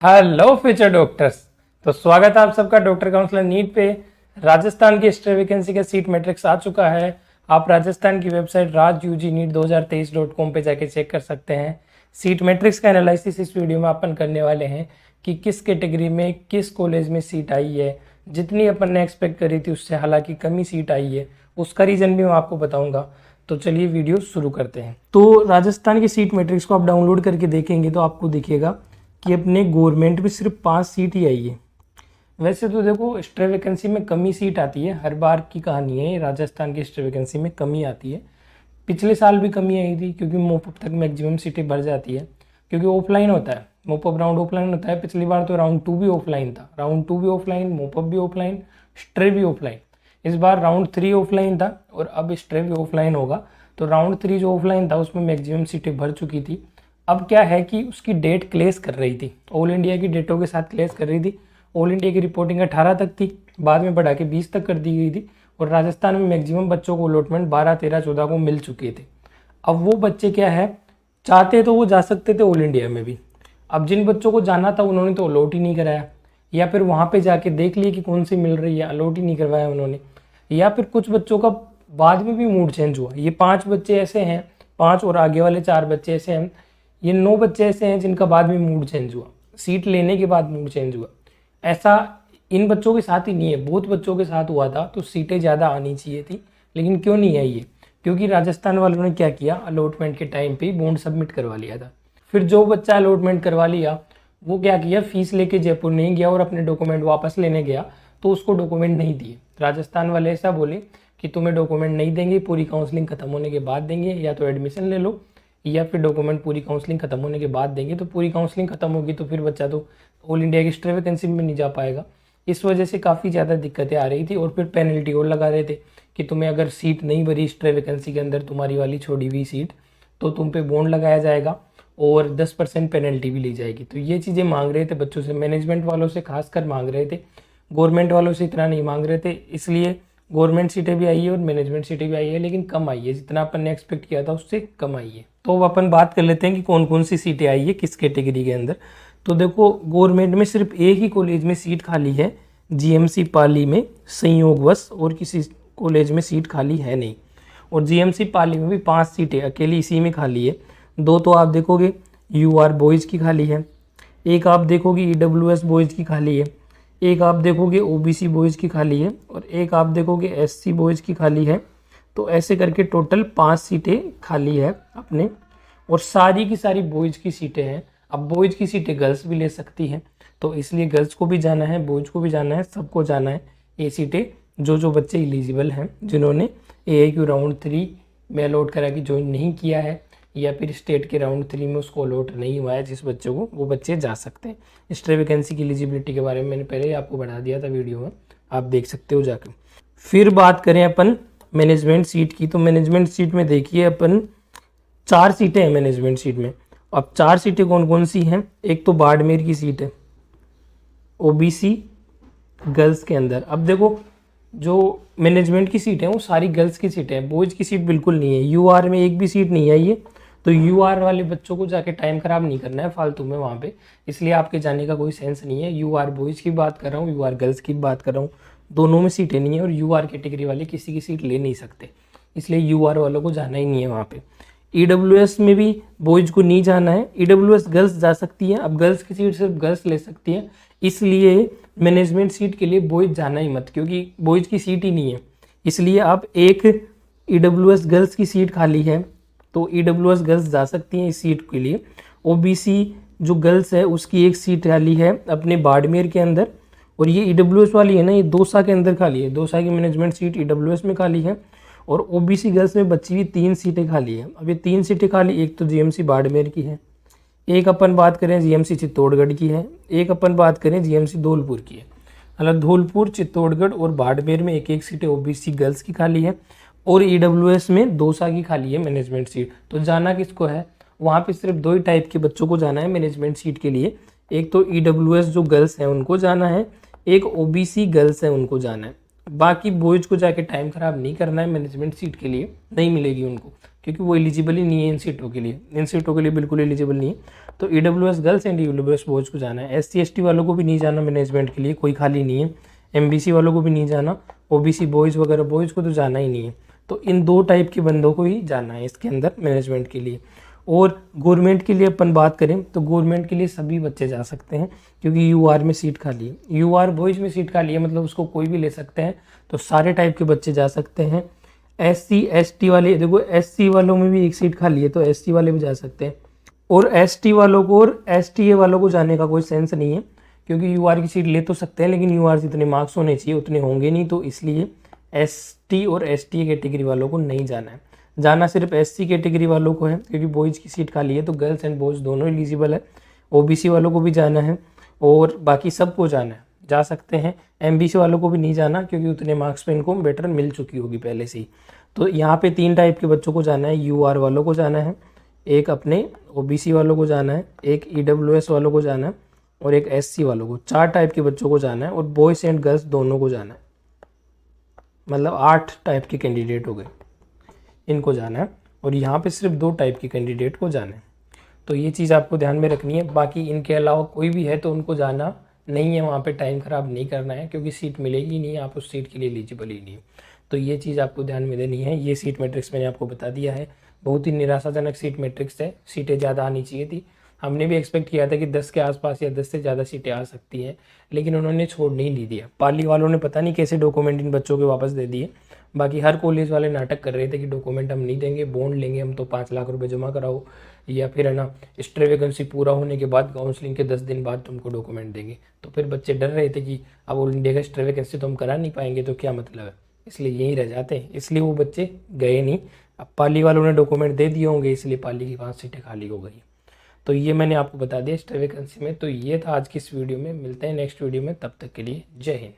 Hello future doctors. तो स्वागत है आप सबका डॉक्टर काउंसलर नीट पे। राजस्थान की एक्स्ट्रा वैकेंसी का सीट मैट्रिक्स आ चुका है। आप राजस्थान की वेबसाइट rajugneet2023.com पे जाके चेक कर सकते हैं। सीट मैट्रिक्स का एनालिसिस इस वीडियो में अपन करने वाले हैं कि किस कैटेगरी में किस कॉलेज में सीट आई है। जितनी अपन ने एक्सपेक्ट करी थी उससे हालांकि कमी सीट आई है, उसका रीज़न भी मैं आपको बताऊंगा। तो चलिए वीडियो शुरू करते हैं। तो राजस्थान की सीट मैट्रिक्स को आप डाउनलोड करके देखेंगे तो आपको दिखेगा कि अपने गवर्नमेंट में सिर्फ 5 सीट ही आई है। वैसे तो देखो एक्स्ट्रा वैकेंसी में कमी सीट आती है, हर बार की कहानी है। राजस्थान की एक्स्ट्रा वैकेंसी में कमी आती है। पिछले साल भी कमी आई थी क्योंकि मोपअप तक मैक्सिमम सीटें भर जाती है, क्योंकि ऑफलाइन होता है। मोपअप राउंड ऑफलाइन होता है। पिछली बार तो राउंड 2 भी ऑफलाइन था, राउंड 2 भी ऑफलाइन, मोपअप भी ऑफलाइन, स्ट्रे भी ऑफलाइन। इस बार राउंड 3 ऑफलाइन था और अब स्ट्रे भी ऑफलाइन होगा। तो राउंड 3 जो ऑफलाइन था उसमें मैक्सिमम सीटें भर चुकी थी। अब क्या है कि उसकी डेट क्लेश कर रही थी, ऑल इंडिया की डेटों के साथ क्लेश कर रही थी। ऑल इंडिया की रिपोर्टिंग 18 तक थी, बाद में बढ़ा के 20 तक कर दी गई थी। और राजस्थान में मैक्सिमम बच्चों को अलॉटमेंट 12, 13, 14 को मिल चुके थे। अब वो बच्चे क्या है, चाहते तो वो जा सकते थे ऑल इंडिया में भी। अब जिन बच्चों को जाना था उन्होंने तो अलॉट ही नहीं कराया, या फिर वहाँ पे जाके देख लिए कि कौन सी मिल रही है, अलॉट ही नहीं करवाया उन्होंने। या फिर कुछ बच्चों का बाद में भी मूड चेंज हुआ। ये 5 बच्चे ऐसे हैं, 5 और आगे वाले 4 बच्चे ऐसे हैं, ये 9 बच्चे ऐसे हैं जिनका बाद में मूड चेंज हुआ, सीट लेने के बाद मूड चेंज हुआ। ऐसा इन बच्चों के साथ ही नहीं है, बहुत बच्चों के साथ हुआ था। तो सीटें ज़्यादा आनी चाहिए थी, लेकिन क्यों नहीं आई है? क्योंकि राजस्थान वालों ने क्या किया, अलॉटमेंट के टाइम पे ही बॉन्ड सबमिट करवा लिया था। फिर जो बच्चा अलॉटमेंट करवा लिया वो क्या किया, फीस लेके जयपुर नहीं गया और अपने डॉक्यूमेंट वापस लेने गया तो उसको डॉक्यूमेंट नहीं दिए। राजस्थान वाले ऐसा बोले कि तुम्हें डॉक्यूमेंट नहीं देंगे, पूरी काउंसलिंग खत्म होने के बाद देंगे, या तो एडमिशन ले लो या फिर डॉक्यूमेंट पूरी काउंसलिंग खत्म होने के बाद देंगे। तो पूरी काउंसलिंग खत्म होगी तो फिर बच्चा तो ऑल इंडिया की एक्स्ट्रा वैकेंसी में नहीं जा पाएगा। इस वजह से काफ़ी ज़्यादा दिक्कतें आ रही थी। और फिर पेनल्टी और लगा रहे थे कि तुम्हें अगर सीट नहीं भरी एक्स्ट्रा वैकेंसी के अंदर, तुम्हारी वाली छोड़ी हुई सीट, तो तुम पे बॉन्ड लगाया जाएगा और 10% पेनल्टी भी ली जाएगी। तो ये चीज़ें मांग रहे थे बच्चों से, मैनेजमेंट वालों से खासकर मांग रहे थे, गवर्नमेंट वालों से इतना नहीं मांग रहे थे। इसलिए गवर्नमेंट सीटें भी आई है और मैनेजमेंट सीटें भी आई है, लेकिन कम आई है, जितना अपन ने एक्सपेक्ट किया था उससे कम आई है। तो अब अपन बात कर लेते हैं कि कौन कौन सी सीटें आई है किस कैटेगरी के अंदर। तो देखो गवर्नमेंट में सिर्फ एक ही कॉलेज में सीट खाली है, जीएमसी पाली में संयोगवश, और किसी कॉलेज में सीट खाली है नहीं। और जीएमसी पाली में भी 5 सीटें अकेली इसी में खाली है। 2 तो आप देखोगे यूआर बॉयज़ की खाली है, एक आप देखोगे ईडब्ल्यूएस बॉयज़ की खाली है, एक आप देखोगे ओबीसी बॉयज़ की खाली है, और एक आप देखोगे एससी बॉयज़ की खाली है। तो ऐसे करके टोटल 5 सीटें खाली है अपने, और सारी की सारी बॉयज़ की सीटें हैं। अब बॉयज़ की सीटें गर्ल्स भी ले सकती हैं, तो इसलिए गर्ल्स को भी जाना है, बॉयज़ को भी जाना है, सबको जाना है ये सीटें। जो बच्चे एलिजिबल हैं, जिन्होंने AIQ राउंड 3 में अलॉट करा कि ज्वाइन नहीं किया है, या फिर स्टेट के राउंड 3 में उसको अलॉट नहीं हुआ है जिस बच्चों को, वो बच्चे जा सकते हैं। एक्स्ट्रा वैकेंसी की एलिजिबिलिटी के बारे में मैंने पहले ही आपको बढ़ा दिया था वीडियो में, आप देख सकते हो जाकर। फिर बात करें अपन मैनेजमेंट सीट की, तो मैनेजमेंट सीट में देखिए अपन 4 सीटें हैं मैनेजमेंट सीट में। अब 4 सीटें कौन कौन सी हैं? एक तो बाड़मेर की सीट है ओबीसी गर्ल्स के अंदर। अब देखो जो मैनेजमेंट की सीट है वो सारी गर्ल्स की सीटें हैं, बॉयज़ की सीट बिल्कुल नहीं है। यूआर में एक भी सीट नहीं आई है, तो यूआर वाले बच्चों को जाके टाइम खराब नहीं करना है फालतू में वहाँ पे, इसलिए आपके जाने का कोई सेंस नहीं है। यूआर बॉयज़ की बात कर रहा हूँ, यूआर गर्ल्स की बात कर रहा हूँ, दोनों में सीटें नहीं है। और यूआर कैटेगरी वाले किसी की सीट ले नहीं सकते, इसलिए यूआर वालों को जाना ही नहीं है वहाँ पे। ईडब्ल्यूएस में भी बॉयज़ को नहीं जाना है, ईडब्ल्यूएस गर्ल्स जा सकती हैं। अब गर्ल्स की सीट सिर्फ गर्ल्स ले सकती हैं, इसलिए मैनेजमेंट सीट के लिए बॉयज़ जाना ही मत, क्योंकि बॉयज़ की सीट ही नहीं है। इसलिए अब एक ईडब्ल्यूएस गर्ल्स की सीट खाली है, तो ईडब्ल्यूएस गर्ल्स जा सकती हैं इस सीट के लिए। ओबीसी जो गर्ल्स है उसकी एक सीट खाली है अपने बाड़मेर के अंदर, और ये ईडब्ल्यूएस वाली है ना, ये दौसा के अंदर खाली है। दौसा की मैनेजमेंट सीट ईडब्ल्यूएस में खाली है, और ओबीसी गर्ल्स में बची हुई 3 सीटें खाली है। अब ये 3 सीटें खाली, एक तो जीएमसी बाड़मेर की है, एक अपन बात करें जीएमसी चित्तौड़गढ़ की है, एक अपन बात करें जीएमसी धौलपुर की है। मतलब धौलपुर, चित्तौड़गढ़ और बाड़मेर में एक एक सीटें ओबीसी गर्ल्स की खाली है, और ईडब्ल्यूएस में दौसा की खाली है मैनेजमेंट सीट। तो जाना किसको है? वहाँ पे सिर्फ 2 ही टाइप के बच्चों को जाना है मैनेजमेंट सीट के लिए। एक तो ईडब्ल्यूएस जो गर्ल्स हैं उनको जाना है, एक ओबीसी गर्ल्स हैं उनको जाना है। बाकी बॉयज़ को जाके टाइम ख़राब नहीं करना है, मैनेजमेंट सीट के लिए नहीं मिलेगी उनको। क्योंकि वो एलिजिबल ही नहीं है इन सीटों के लिए, इन सीटों के लिए बिल्कुल एलिजिबल नहीं है। तो EWS girls and EWS boys को जाना है। SC ST वालों को भी नहीं जाना मैनेजमेंट के लिए, कोई खाली नहीं है। MBC वालों को भी नहीं जाना, OBC बॉयज़ वगैरह बॉयज़ को तो जाना ही नहीं है। तो इन 2 टाइप के बंदों को ही जाना है इसके अंदर मैनेजमेंट के लिए। और गवर्नमेंट के लिए अपन बात करें तो गवर्नमेंट के लिए सभी बच्चे जा सकते हैं, क्योंकि UR में सीट खाली है, UR बॉयज़ में सीट खाली है, मतलब उसको कोई भी ले सकते हैं। तो सारे टाइप के बच्चे जा सकते हैं। SC ST वाले, देखो SC वालों में भी एक सीट खाली है, तो SC वाले भी जा सकते हैं। और ST वालों को और STA वालों को जाने का कोई सेंस नहीं है, क्योंकि UR की सीट ले तो सकते हैं, लेकिन UR से इतने मार्क्स होने चाहिए, उतने होंगे नहीं, तो इसलिए ST और STA कैटेगरी वालों को नहीं जाना है। जाना सिर्फ SC कैटेगरी वालों को है, क्योंकि बॉयज़ की सीट खाली है, तो गर्ल्स एंड बॉयज़ दोनों एलिजिबल है। OBC वालों को भी जाना है और बाकी सबको जाना है, जा सकते हैं। MBC वालों को भी नहीं जाना, क्योंकि उतने मार्क्स पे इनको बेटर मिल चुकी होगी पहले से ही। तो यहाँ पे 3 टाइप के बच्चों को जाना है। UR वालों को जाना है, एक अपने OBC वालों को जाना है, एक EWS वालों को जाना है और एक SC वालों को। 4 टाइप के बच्चों को जाना है और बॉयज़ एंड गर्ल्स दोनों को जाना है, मतलब 8 टाइप के कैंडिडेट हो गए, इनको जाना है। और यहाँ पे सिर्फ 2 टाइप के कैंडिडेट को जाना है। तो ये चीज़ आपको ध्यान में रखनी है। बाकी इनके अलावा कोई भी है तो उनको जाना नहीं है, वहाँ पे टाइम ख़राब नहीं करना है, क्योंकि सीट मिलेगी नहीं, आप उस सीट के लिए एलिजिबल ही नहीं। तो ये चीज़ आपको ध्यान में देनी है। ये सीट मैट्रिक्स मैंने आपको बता दिया है, बहुत ही निराशाजनक सीट मैट्रिक्स है। सीटें ज़्यादा आनी चाहिए थी, हमने भी एक्सपेक्ट किया था कि 10 के आसपास या 10 से ज़्यादा सीटें आ सकती हैं, लेकिन उन्होंने छोड़ नहीं दिया। पाली वालों ने पता नहीं कैसे डॉक्यूमेंट इन बच्चों के वापस दे दिए। बाकी हर कॉलेज वाले नाटक कर रहे थे कि डॉक्यूमेंट हम नहीं देंगे, बॉन्ड लेंगे हम, तो 5 लाख रुपए जमा कराओ, या फिर है ना स्टे वैकेंसी पूरा होने के बाद काउंसलिंग के 10 दिन बाद तुमको डॉक्यूमेंट देंगे। तो फिर बच्चे डर रहे थे कि अब ऑल इंडिया का स्टे वैकेंसी तो हम करा नहीं पाएंगे, तो क्या मतलब है, इसलिए यहीं रह जाते हैं। इसलिए वो बच्चे गए नहीं। अब पाली वालों ने डॉक्यूमेंट दे दिए होंगे, इसलिए पाली की 5 सीटें खाली हो गई। तो ये मैंने आपको बता दिया स्टे वैकेंसी में। तो ये था आज की इस वीडियो में, मिलते हैं नेक्स्ट वीडियो में, तब तक के लिए जय हिंद।